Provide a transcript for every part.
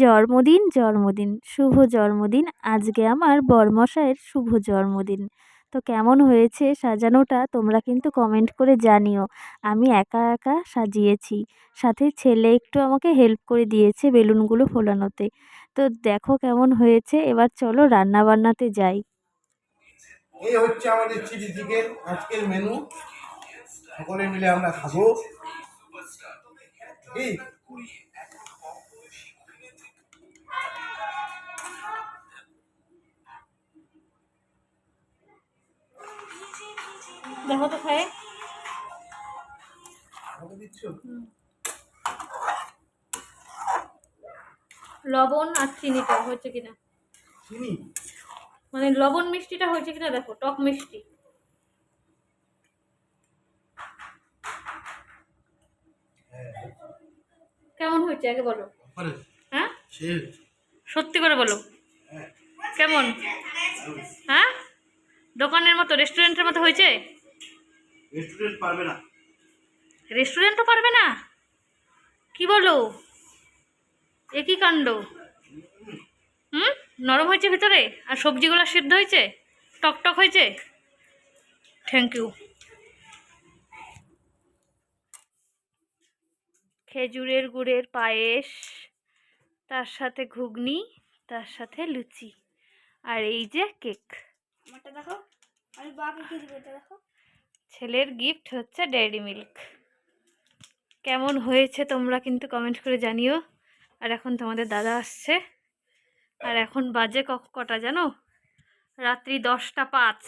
জন্মদিন জন্মদিন শুভ জন্মদিন। আজকে আমার বরমশাইয়ের শুভ জন্মদিন। তো কেমন হয়েছে সাজানোটা তোমরা কিন্তু কমেন্ট করে জানিও। আমি একা একা সাজিয়েছি, সাথে ছেলে একটু আমাকে হেল্প করে দিয়েছে বেলুনগুলো ফোলানোতে। তো দেখো কেমন হয়েছে। এবার চলো রান্না বান্নাতে যাই। এই হচ্ছে আমাদের চিলি চিকেন আজকের মেনু। সকলে মিলে আমরা খাবো। ঠিক দেখো তো খায় দিচ্ছ। লবণ আর চিনিটা হয়েছে কিনা, চিনি মানে লবণ মিষ্টিটা হয়েছে কিনা দেখো, টক মিষ্টি। কেমন হয়েছে আগে বলো। হ্যাঁ সত্যি করে বলো কেমন। হ্যাঁ দোকানের মতো, রেস্টুরেন্টের মতো হয়েছে? রেস্টুরেন্ট পারবে না, রেস্টুরেন্টও পারবে না? কি বলো, একই কাণ্ড। নরম হয়েছে ভিতরে, আর সবজিগুলো সিদ্ধ হয়েছে, টক টক হয়েছে। Thank you. খেজুরের গুড়ের পায়েস, তার সাথে ঘুগনি, তার সাথে লুচি, আর এই যে কেক। আমারটা দেখো, আমি বাবাকে কি দিব এটা দেখো। ছেলের গিফট হচ্ছে ডেয়ারি মিল্ক। কেমন হয়েছে তোমরা কিন্তু কমেন্ট করে জানিও। আর এখন তোমাদের দাদা আসছে, আর এখন বাজে কটা জানো? রাত্রি 10টা 5।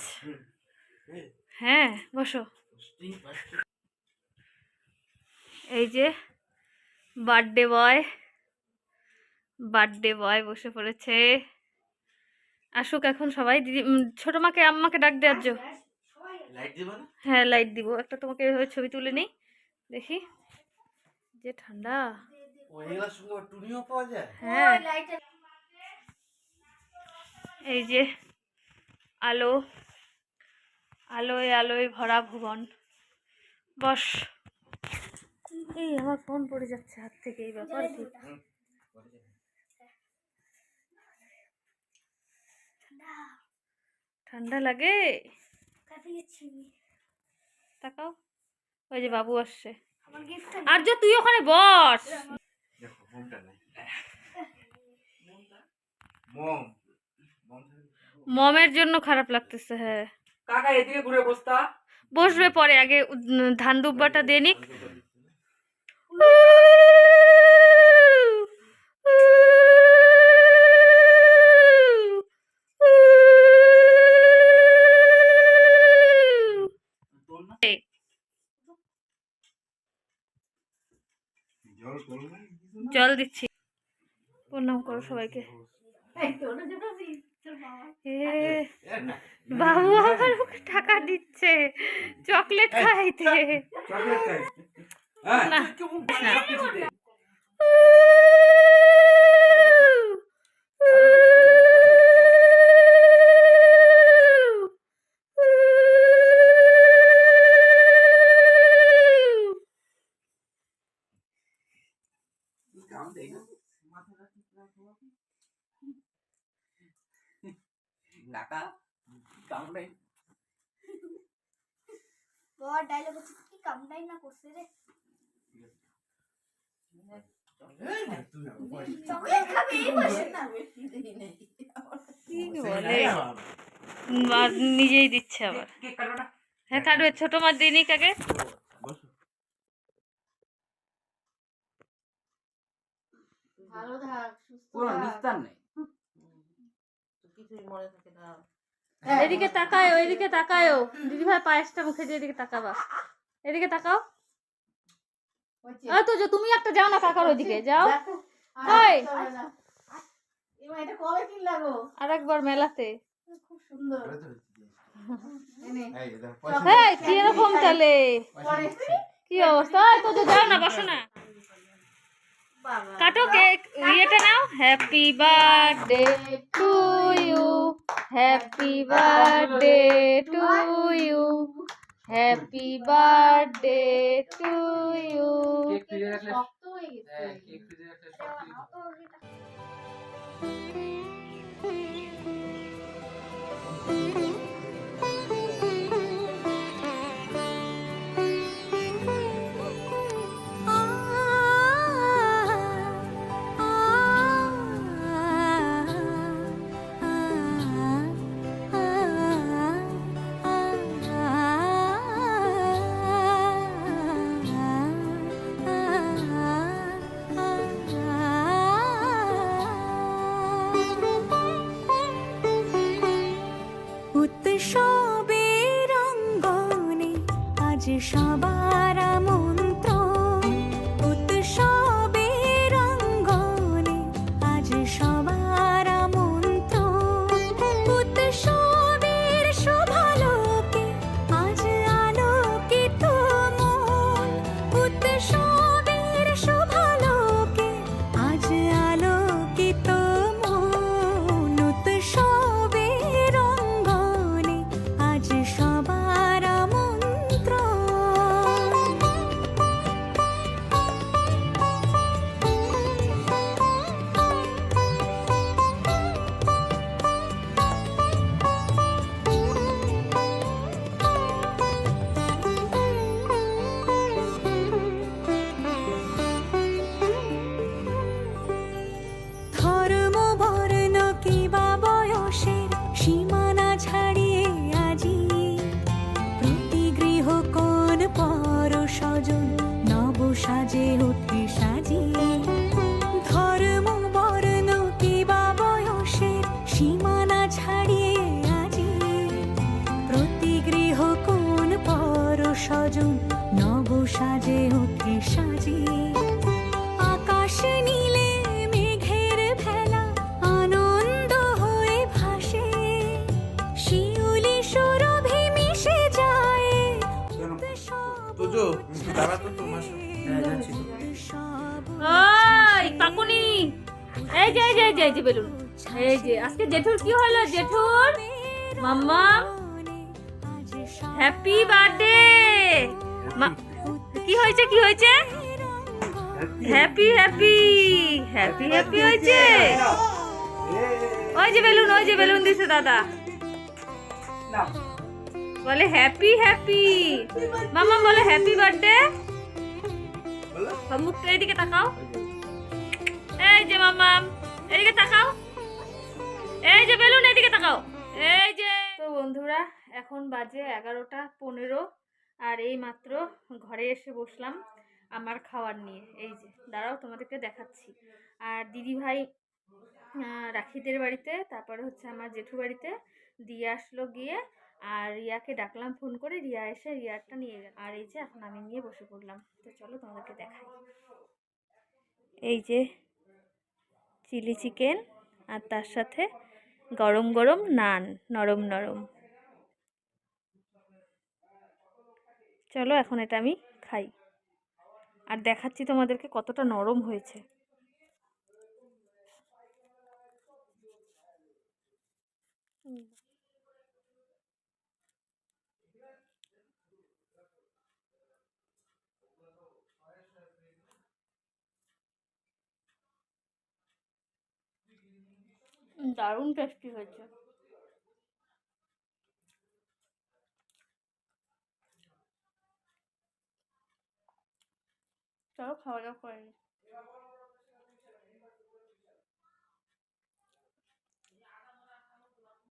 হ্যাঁ বসো। এই যে বার্থডে বয় বসে পড়েছে। আসুক এখন সবাই। দিদি ছোট মাকে আম্মাকে ডাক দেওয়ার জন্য। হ্যাঁ লাইট দিব একটা, তোমাকে এভাবে ছবি তুলে নিই দেখি। যে ঠান্ডা। হ্যাঁ এই যে আলো, আলোয় আলোয় ভরা ভুবন। বস। এই আমার ফোন পড়ে যাচ্ছে হাত থেকে, এই ব্যাপার কি? ঠান্ডা লাগে। তাকাও, ওই যে বাবু আসছে। আর যে তুই ওখানে বস। মমের জন্য খারাপ লাগতেছে। হ্যাঁ কাকা এদিকে ঘুরে বসতা। বসবে পরে, আগে ধান দুব্বাটা দিয়ে নিক। জল দিচ্ছি। প্রণাম করো সবাইকে। বাবু আমার টাকা দিচ্ছে চকলেট খাইতে। না কাকা কামড়াই বড় ডায়লগ হচ্ছে কি কামড়াই না করছে রে। চকলেট খাবি বসে না বেশি দেই নাই কি বলে, নিজেই দিচ্ছে আবার। হ্যাঁ কাটবে, ছোট মাছ দিয়ে নিক আগে। ভালো থাক সুস্থ কোনো থাক, নিস্তার নেই, কিছুই মনে থাকে না। এদিকে তাকায়, ওইদিকে তাকায়ও। দিদি ভাই পায়েসটা মুখে দিয়ে এদিকে তাকাবা, এদিকে তাকাও। তো যে তুমি একটা যাও না কাকার ওইদিকে যাও। এই এবার এটা কবে কিনলা গো? আরেকবার মেলাতে। খুব সুন্দর। এই কি এরকম তাহলে, কি অবস্থা? তো যে যাও না, বসো না, কাটো কেক। ইয়েটা নাও। Happy birthday to you, happy birthday to you, happy birthday to you. শক্ত হয়ে গেছে। সাজিয়ে আকাশ নীলে মেঘের ভেলা আনন্দ হয়ে ভাসে শিউলি সুরভি মিশে যায় তোজো দাঁড়া তো তোমার ওই কাকুনি, এই যে বেলুন, এই যে আজকে জেঠুর কি হলো? জেঠুর মাম্মা হ্যাপি বার্থডে। কি হয়েছে হ্যাপি হ্যাপি হ্যাপি হ্যাপি হয়েছে। ওই যে বেলুন দিছে দাদা, বলে হ্যাপি হ্যাপি। মাম্মা বলে হ্যাপি বার্থডে। মুখটা এদিকে তাকাও, এই যে মাম্মা এদিকে তাকাও, এই যে বেলুন এদিকে তাকাও, এই যে। তো বন্ধুরা এখন বাজে 11:15 আর এই মাত্র ঘরে এসে বসলাম আমার খাওয়ার নিয়ে। এই যে দাঁড়াও তোমাদেরকে দেখাচ্ছি। আর দিদি ভাই রাখিদের বাড়িতে, তারপরে হচ্ছে আমার জেঠু বাড়িতে দিয়ে আসলো গিয়ে, আর রিয়াকে ডাকলাম ফোন করে, রিয়া এসে রিয়ারটা নিয়ে গেল। আর এই যে এখন আমি নিয়ে বসে পড়লাম। তো চলো তোমাদেরকে দেখাই। এই যে চিলি চিকেন আর তার সাথে গরম গরম নান, নরম নরম। চলো এখন এটা আমি খাই আর দেখাচ্ছি তোমাদেরকে কতটা নরম হয়েছে। দারুণ টেস্টি হয়েছে। চলো খাওয়া দাওয়া করে নিই।